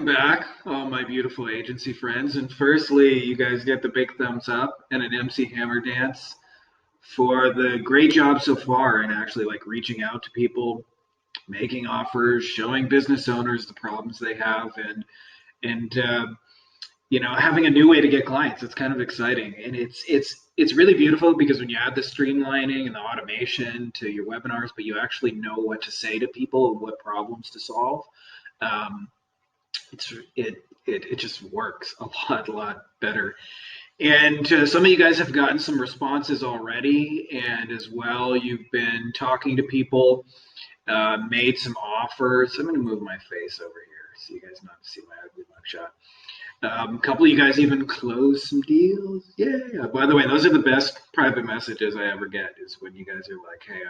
Back, all my beautiful agency friends. And firstly, you guys get the big thumbs up and an MC Hammer dance for the great job so far and actually like reaching out to people, making offers, showing business owners the problems they have, and having a new way to get clients. It's kind of exciting, and it's really beautiful because when you add the streamlining and the automation to your webinars, but you actually know what to say to people and what problems to solve. Um, it just works a lot better. And some of you guys have gotten some responses already, and as well, you've been talking to people, made some offers. I'm going to move my face over here so you guys not to see my ugly mugshot. A couple of you guys even closed some deals. Yeah. By the way, those are the best private messages I ever get. Is when you guys are like, "Hey,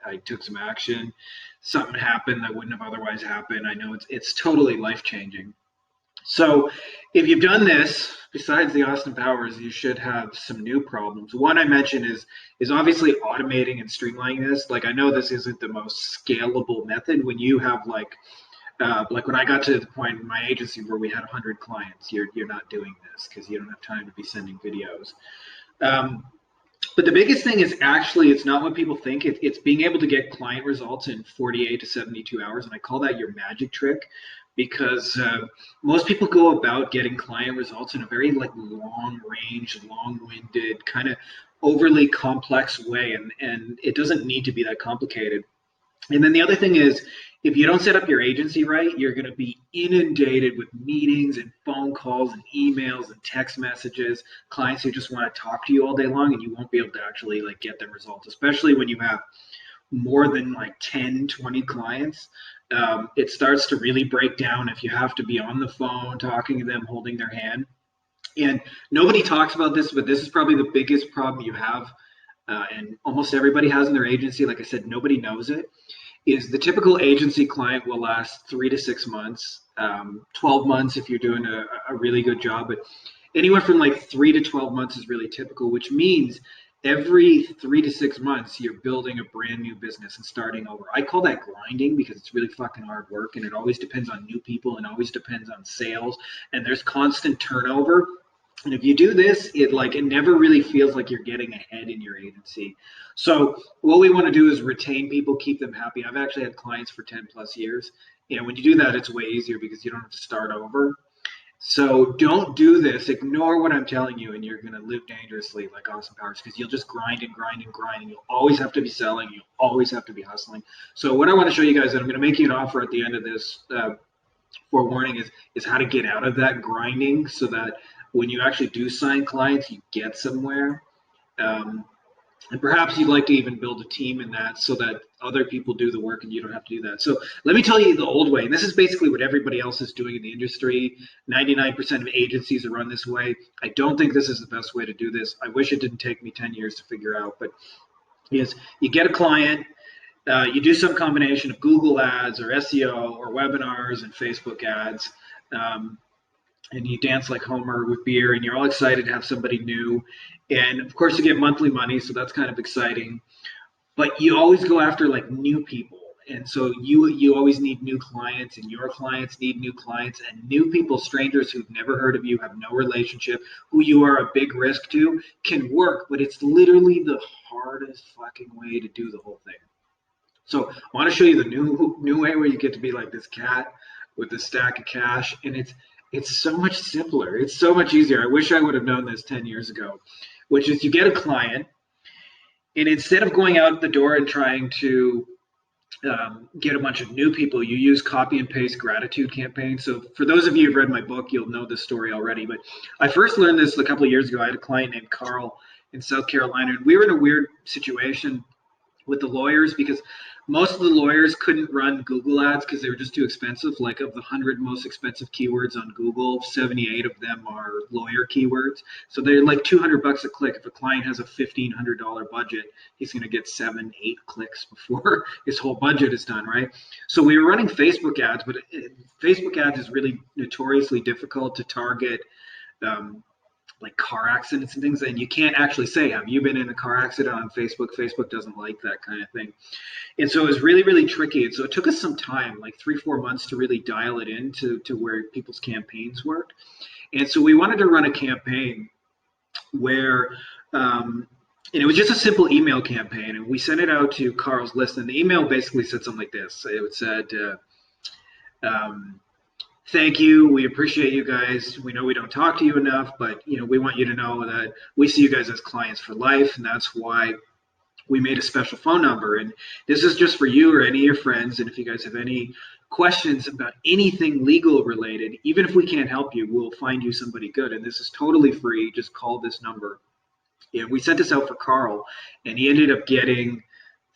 I took some action. Something happened that wouldn't have otherwise happened. I know it's totally life changing." So if you've done this, besides the Austin Powers, you should have some new problems. One I mentioned is obviously automating and streamlining this. Like I know this isn't the most scalable method when you have like when I got to the point in my agency where we had 100 clients, you're not doing this because you don't have time to be sending videos. Um, but the biggest thing is actually it's not what people think. It's being able to get client results in 48 to 72 hours, and I call that your magic trick because most people go about getting client results in a very like long range, long-winded, kind of overly complex way, and it doesn't need to be that complicated. And then the other thing is, if you don't set up your agency right, you're going to be inundated with meetings and phone calls and emails and text messages, clients who just want to talk to you all day long, and you won't be able to actually like get the results, especially when you have more than like 10, 20 clients. It starts to really break down if you have to be on the phone talking to them, holding their hand. And nobody talks about this, but this is probably the biggest problem you have, and almost everybody has in their agency. Like I said, nobody knows it is the typical agency client will last 3 to 6 months, 12 months if you're doing a really good job. But anywhere from like 3 to 12 months is really typical, which means every 3 to 6 months you're building a brand new business and starting over. I call that grinding because it's really fucking hard work and it always depends on new people and always depends on sales and there's constant turnover. And if you do this, it never really feels like you're getting ahead in your agency. So what we want to do is retain people, keep them happy. I've actually had clients for 10 plus years. And when you do that, it's way easier because you don't have to start over. So don't do this. Ignore what I'm telling you, and you're going to live dangerously like Austin Powers because you'll just grind and grind and grind, and you'll always have to be selling. You'll always have to be hustling. So what I want to show you guys, and I'm going to make you an offer at the end of this forewarning, is how to get out of that grinding so that when you actually do sign clients, you get somewhere. Um, and perhaps you'd like to even build a team in that so that other people do the work and you don't have to do that. So let me tell you the old way. And this is basically what everybody else is doing in the industry. 99% of agencies are run this way. I don't think this is the best way to do this. I wish it didn't take me 10 years to figure out, but is you get a client, you do some combination of Google ads or SEO or webinars and Facebook ads. Um, and you dance like Homer with beer, and you're all excited to have somebody new. And of course, you get monthly money, so that's kind of exciting. But you always go after like new people, and so you always need new clients, and your clients need new clients, and new people, strangers who've never heard of you, have no relationship, who you are a big risk to, can work. But it's literally the hardest fucking way to do the whole thing. So I want to show you the new way where you get to be like this cat with a stack of cash, and it's so much simpler. It's so much easier. I wish I would have known this 10 years ago, which is you get a client, and instead of going out the door and trying to get a bunch of new people, you use copy and paste gratitude campaigns. So for those of you who've read my book, you'll know this story already. But I first learned this a couple of years ago. I had a client named Carl in South Carolina, and we were in a weird situation with the lawyers because most of the lawyers couldn't run Google ads because they were just too expensive. Like of the 100 most expensive keywords on Google, 78 of them are lawyer keywords. So they're like $200 a click. If a client has a $1,500 budget, he's going to get 7, 8 clicks before his whole budget is done, right? So we were running Facebook ads, but Facebook ads is really notoriously difficult to target. Um, like car accidents and things, and you can't actually say, have you been in a car accident on Facebook? Facebook doesn't like that kind of thing. And so it was really, really tricky. And so it took us some time, like 3-4 months, to really dial it in to where people's campaigns worked. And so we wanted to run a campaign where, and it was just a simple email campaign. And we sent it out to Carl's list. And the email basically said something like this. It said, thank you. We appreciate you guys. We know we don't talk to you enough, but we want you to know that we see you guys as clients for life, and that's why we made a special phone number. And this is just for you or any of your friends. And if you guys have any questions about anything legal related, even if we can't help you, we'll find you somebody good. And this is totally free. Just call this number. And we sent this out for Carl, and he ended up getting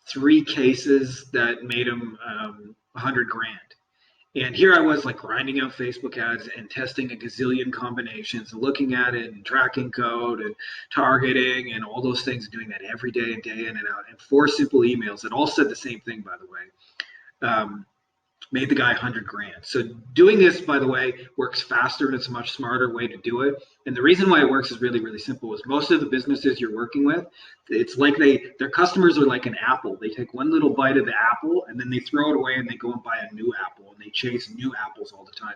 3 cases that made him $100,000. And here I was, like, grinding out Facebook ads and testing a gazillion combinations and looking at it and tracking code and targeting and all those things, doing that every day and day in and out. And 4 simple emails that all said the same thing, by the way, made the guy $100,000. So doing this, by the way, works faster, and it's a much smarter way to do it. And the reason why it works is really, really simple. Is most of the businesses you're working with, it's like their customers are like an apple. They take one little bite of the apple and then they throw it away and they go and buy a new apple, and they chase new apples all the time.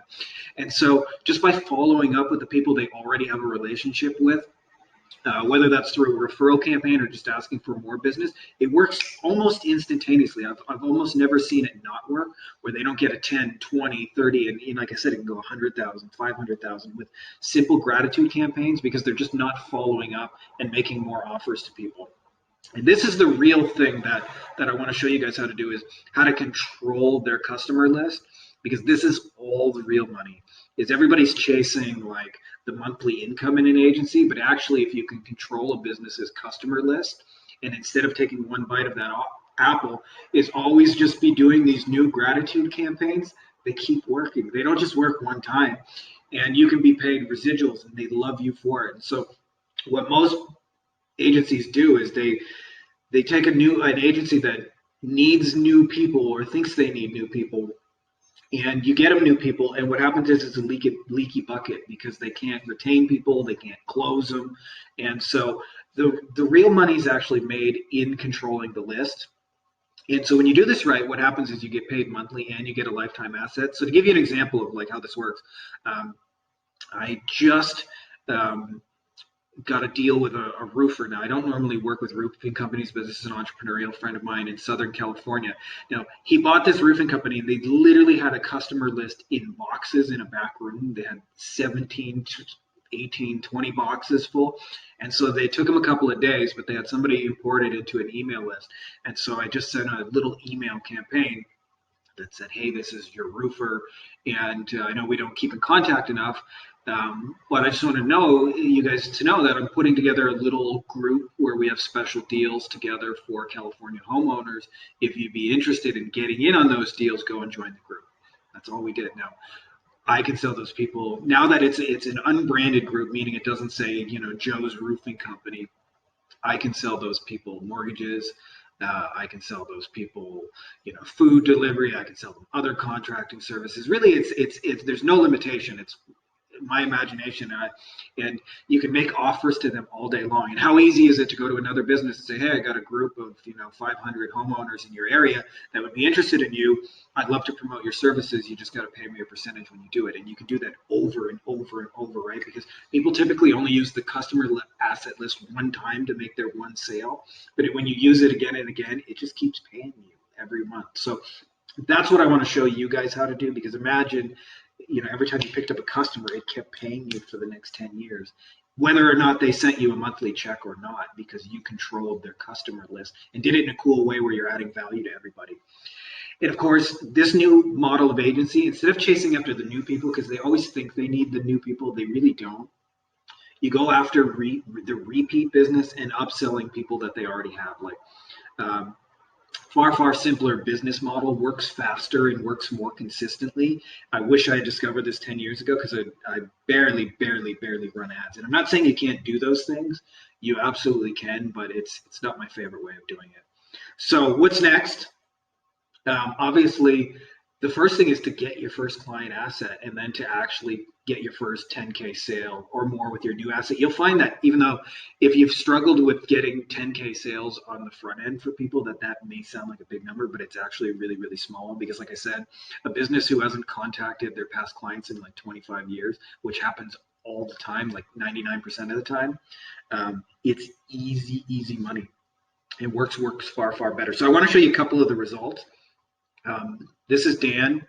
And so just by following up with the people they already have a relationship with, whether that's through a referral campaign or just asking for more business, it works almost instantaneously. I've almost never seen it not work, where they don't get a 10, 20, 30, and like I said, it can go 100,000, 500,000 with simple gratitude campaigns, because they're just not following up and making more offers to people. And this is the real thing that I want to show you guys how to do, is how to control their customer list, because this is all the real money. Is everybody's chasing like the monthly income in an agency, but actually if you can control a business's customer list, and instead of taking one bite of that apple, is always just be doing these new gratitude campaigns, they keep working. They don't just work one time, and you can be paid residuals and they love you for it. And so what most agencies do is they take an agency that needs new people or thinks they need new people, and you get them new people, and what happens is it's a leaky bucket, because they can't retain people, they can't close them. And so the real money is actually made in controlling the list. And so when you do this right, what happens is you get paid monthly and you get a lifetime asset. So to give you an example of like how this works, I just got a deal with a roofer. Now, I don't normally work with roofing companies, but this is an entrepreneurial friend of mine in Southern California. Now, he bought this roofing company, and they literally had a customer list in boxes in a back room. They had 17, 18, 20 boxes full. And so they took them a couple of days, but they had somebody imported into an email list. And so I just sent a little email campaign that said, hey, this is your roofer, and I know we don't keep in contact enough, but I just want to know you guys to know that I'm putting together a little group where we have special deals together for California homeowners. If you'd be interested in getting in on those deals, go and join the group. That's all we did. Now, I can sell those people, now that it's an unbranded group, meaning it doesn't say, Joe's Roofing Company, I can sell those people mortgages. I can sell those people, food delivery. I can sell them other contracting services. Really, it's there's no limitation. It's my imagination, and you can make offers to them all day long. And how easy is it to go to another business and say, hey, I got a group of 500 homeowners in your area that would be interested in you. I'd love to promote your services. You just got to pay me a percentage when you do it. And you can do that over and over and over, right? Because people typically only use the customer asset list one time to make their one sale. But when you use it again and again, it just keeps paying you every month. So that's what I want to show you guys how to do, because imagine, every time you picked up a customer, it kept paying you for the next 10 years, whether or not they sent you a monthly check or not, because you controlled their customer list and did it in a cool way where you're adding value to everybody. And of course, this new model of agency, instead of chasing after the new people, because they always think they need the new people, they really don't. You go after the repeat business and upselling people that they already have. Like, far simpler business model, works faster and works more consistently. I wish I had discovered this 10 years ago, because I barely run ads. And I'm not saying you can't do those things. You absolutely can, but it's not my favorite way of doing it. So what's next? Obviously, the first thing is to get your first client asset and then to actually get your first 10K sale or more with your new asset. You'll find that even though if you've struggled with getting 10K sales on the front end for people, that may sound like a big number, but it's actually a really, really small one. Because like I said, a business who hasn't contacted their past clients in like 25 years, which happens all the time, like 99% of the time, it's easy money. It works far, far better. So I want to show you a couple of the results. This is Dan,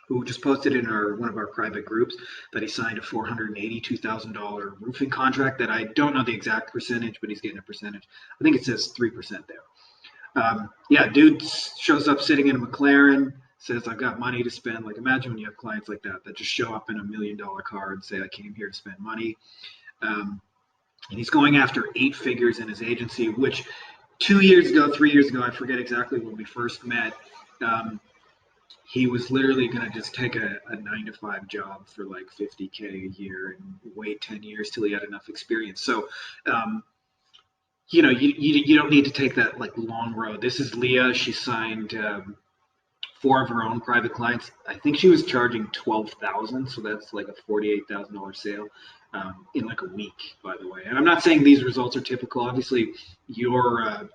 who just posted in one of our private groups that he signed a $482,000 roofing contract that I don't know the exact percentage, but he's getting a percentage. I think it says 3% there. Yeah, dude shows up sitting in a McLaren, says, I've got money to spend. Like, imagine when you have clients like that just show up in a $1 million car and say, I came here to spend money. And he's going after 8 figures in his agency, which 2 years ago, 3 years ago, I forget exactly when we first met, he was literally going to just take a 9-to-5 job for like 50K a year and wait 10 years till he had enough experience. So, you don't need to take that like long road. This is Leah. She signed 4 of her own private clients. I think she was charging $12,000, so that's like a $48,000 sale in like a week, by the way. And I'm not saying these results are typical. Obviously, your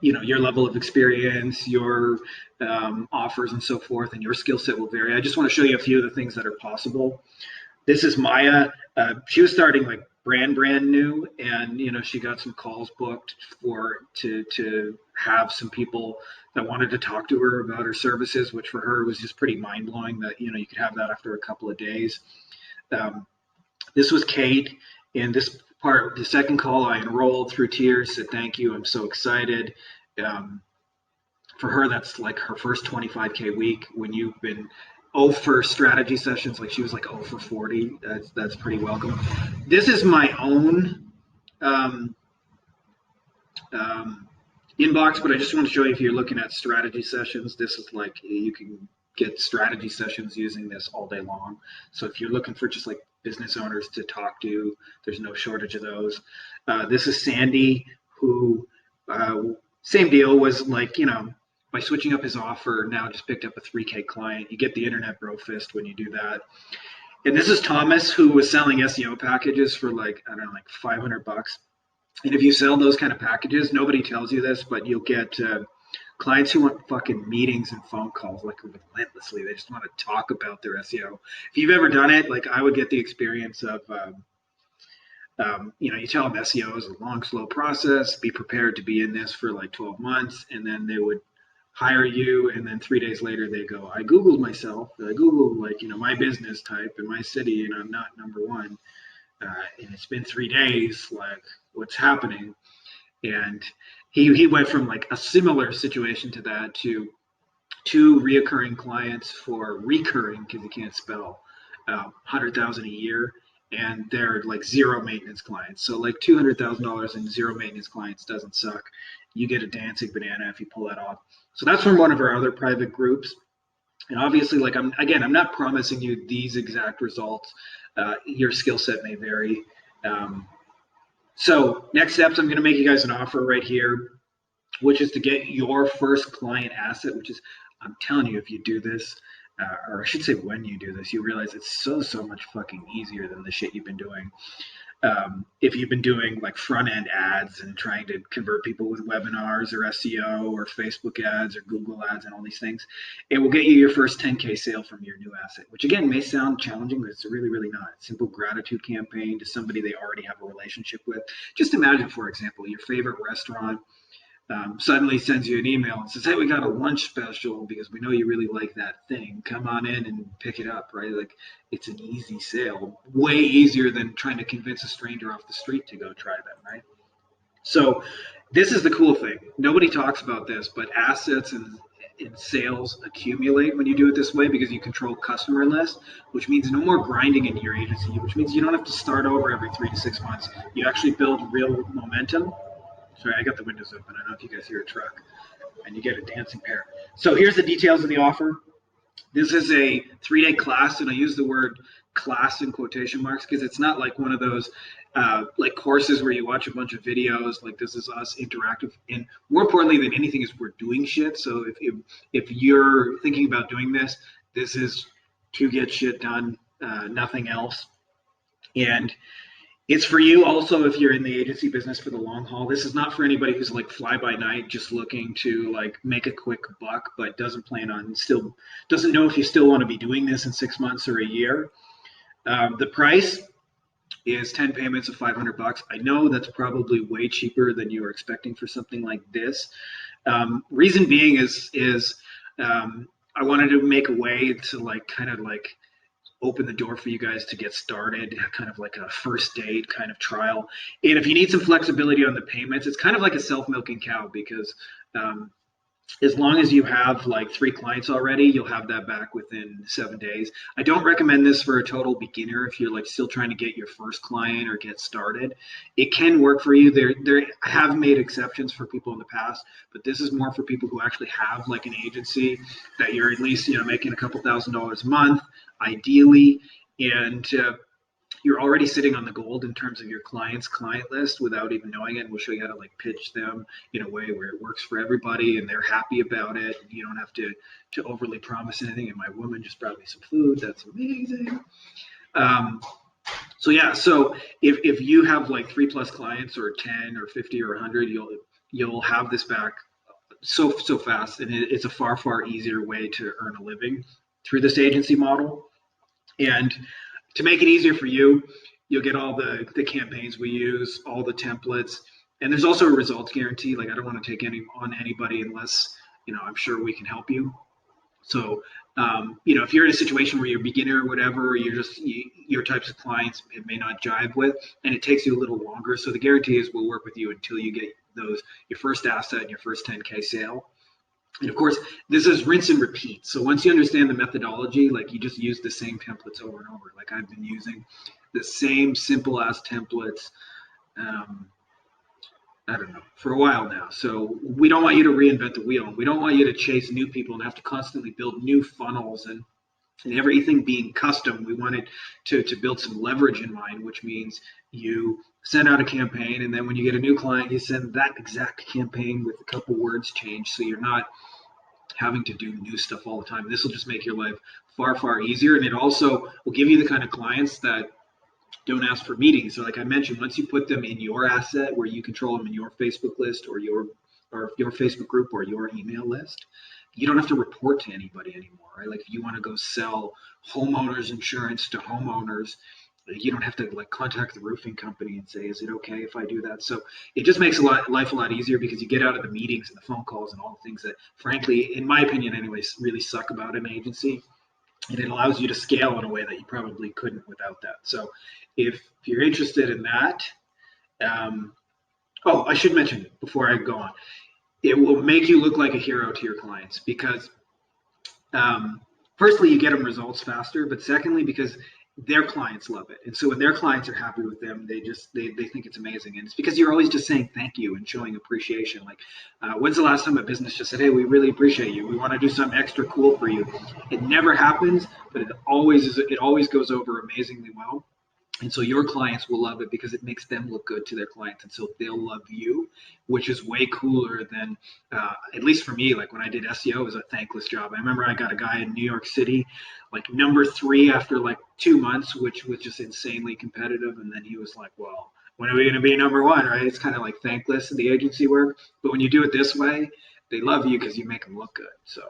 level of experience, your offers and so forth, and your skill set will vary. I just want to show you a few of the things that are possible. This is Maya. She was starting like brand new, and she got some calls booked to have some people that wanted to talk to her about her services, which for her was just pretty mind blowing that you could have that after a couple of days. This was Kate, and this part, the second call, I enrolled through tears, said thank you, I'm so excited. For her, that's like her first 25K week. When you've been 0 for strategy sessions, like she was like 0 for 40, that's pretty welcome. This is my own inbox, but I just want to show you, if you're looking at strategy sessions, this is like, you can get strategy sessions using this all day long. So if you're looking for just like business owners to talk to, there's no shortage of those. This is Sandy, who same deal, was like, by switching up his offer, now just picked up a 3K client. You get the internet bro fist when you do that. And this is Thomas, who was selling SEO packages for like, I don't know, like $500. And if you sell those kind of packages, nobody tells you this, but you'll get clients who want fucking meetings and phone calls like relentlessly. They just want to talk about their SEO. If you've ever done it, like I would get the experience of, you tell them SEO is a long, slow process. Be prepared to be in this for like 12 months. And then they would hire you. And then 3 days later, they go, I Googled myself. I Googled like, my business type in my city, and I'm not number one. And it's been 3 days, like what's happening? And he went from like a similar situation to that to 2 reoccurring clients for recurring, because he can't spell, 100,000 a year, and they're like 0 maintenance clients. So like $200,000 in 0 maintenance clients doesn't suck. You get a dancing banana if you pull that off. So that's from one of our other private groups. And obviously, like I'm not promising you these exact results. Your skill set may vary. So next steps, I'm going to make you guys an offer right here, which is to get your first client asset, which is, I'm telling you, if you do this, or I should say when you do this, you realize it's so much fucking easier than the shit you've been doing. If you've been doing like front end ads and trying to convert people with webinars or SEO or Facebook ads or Google ads and all these things, it will get you your first 10K sale from your new asset, which again may sound challenging, but it's really not. Simple gratitude campaign to somebody they already have a relationship with. Just imagine, for example, your favorite restaurant suddenly sends you an email and says, hey, we got a lunch special because we know you really like that thing. Come on in and pick it up, right? Like, it's an easy sale, way easier than trying to convince a stranger off the street to go try them, right? So this is the cool thing. Nobody talks about this, but assets and sales accumulate when you do it this way, because you control customer list, which means no more grinding in your agency, which means you don't have to start over every 3 to 6 months. You actually build real momentum. Sorry, I got the windows open. I don't know if you guys hear a truck. And you get a dancing pair. So here's the details of the offer. This is a 3-day class, and I use the word class in quotation marks because it's not like one of those like courses where you watch a bunch of videos. Like this is us interactive, and more importantly than anything is we're doing shit. So if you're thinking about doing this, this is to get shit done, nothing else. And it's for you also if you're in the agency business for the long haul. This is not for anybody who's like fly by night, just looking to like make a quick buck, but doesn't plan on still doesn't know if you still want to be doing this in 6 months or a year. The price is 10 payments of $500. I know that's probably way cheaper than you were expecting for something like this. Reason being is I wanted to make a way to like kind of like open the door for you guys to get started, kind of like a first date kind of trial. And if you need some flexibility on the payments, it's kind of like a self-milking cow because um, as long as you have like 3 clients already, you'll have that back within 7 days. I don't recommend this for a total beginner if you're like still trying to get your first client or get started. It can work for you. There I have made exceptions for people in the past, but this is more for people who actually have like an agency that you're at least making a couple $1,000s a month, ideally, and you're already sitting on the gold in terms of your client's client list without even knowing it. And we'll show you how to like pitch them in a way where it works for everybody and they're happy about it. And you don't have to overly promise anything. And my woman just brought me some food. That's amazing. Um, so yeah, so if you have like 3+ clients or 10 or 50 or 100, you'll have this back so fast, and it's a far easier way to earn a living through this agency model. And to make it easier for you, you'll get all the campaigns we use, all the templates, and there's also a results guarantee. Like I don't want to take any on anybody unless I'm sure we can help you. So if you're in a situation where you're a beginner or whatever, your types of clients it may not jive with, and it takes you a little longer. So the guarantee is we'll work with you until you get your first asset and your first 10K sale. And of course, this is rinse and repeat. So once you understand the methodology, like you just use the same templates over and over. Like I've been using the same simple ass templates, um, I don't know, for a while now. So we don't want you to reinvent the wheel. We don't want you to chase new people and have to constantly build new funnels and everything being custom. We wanted to build some leverage in mind, which means you send out a campaign, and then when you get a new client, you send that exact campaign with a couple words changed, so you're not having to do new stuff all the time. This will just make your life far easier, and it also will give you the kind of clients that don't ask for meetings. So like I mentioned, once you put them in your asset where you control them in your Facebook list or your Facebook group or your email list, you don't have to report to anybody anymore, right? Like if you want to go sell homeowners insurance to homeowners, you don't have to like contact the roofing company and say, is it okay if I do that? So it just makes life a lot easier because you get out of the meetings and the phone calls and all the things that, frankly, in my opinion anyways, really suck about an agency. And it allows you to scale in a way that you probably couldn't without that. So if you're interested in that, I should mention before I go on, it will make you look like a hero to your clients because firstly, you get them results faster, but secondly, because their clients love it. And so when their clients are happy with them, they think it's amazing. And it's because you're always just saying thank you and showing appreciation. Like, when's the last time a business just said, hey, we really appreciate you. We want to do something extra cool for you. It never happens, but it always goes over amazingly well. And so your clients will love it because it makes them look good to their clients. And so they'll love you, which is way cooler than, at least for me, like when I did SEO, it was a thankless job. I remember I got a guy in New York City, like number 3 after like 2 months, which was just insanely competitive. And then he was like, well, when are we going to be number 1, right? It's kind of like thankless in the agency work. But when you do it this way, they love you because you make them look good. So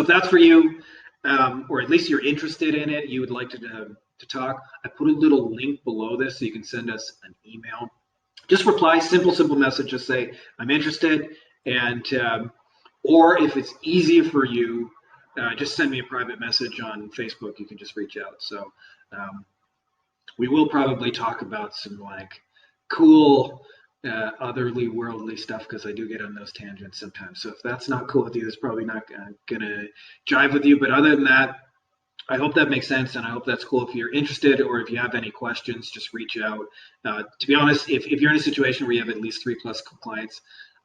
if that's for you, or at least you're interested in it, you would like to talk, I put a little link below this so you can send us an email. Just reply, simple message, just say, I'm interested. And, or if it's easier for you, just send me a private message on Facebook. You can just reach out. So we will probably talk about some like cool, otherly worldly stuff because I do get on those tangents sometimes. So if that's not cool with you, it's probably not gonna jive with you. But other than that, I hope that makes sense, and I hope that's cool. If you're interested or if you have any questions, just reach out. To be honest, if you're in a situation where you have at least 3+ clients,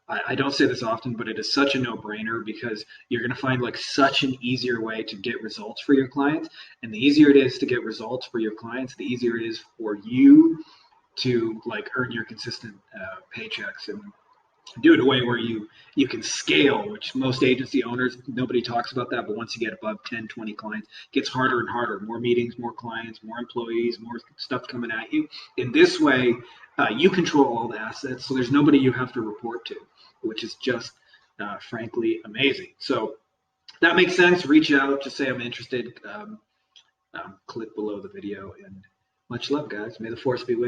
I don't say this often, but it is such a no-brainer because you're going to find like such an easier way to get results for your clients. And the easier it is to get results for your clients, the easier it is for you to like earn your consistent paychecks and do it a way where you can scale, which most agency owners, nobody talks about that, but once you get above 10, 20 clients, it gets harder and harder. More meetings, more clients, more employees, more stuff coming at you. In this way, you control all the assets, so there's nobody you have to report to, which is just frankly amazing. So that makes sense. Reach out, just say I'm interested. Click below the video, and much love, guys. May the force be with you.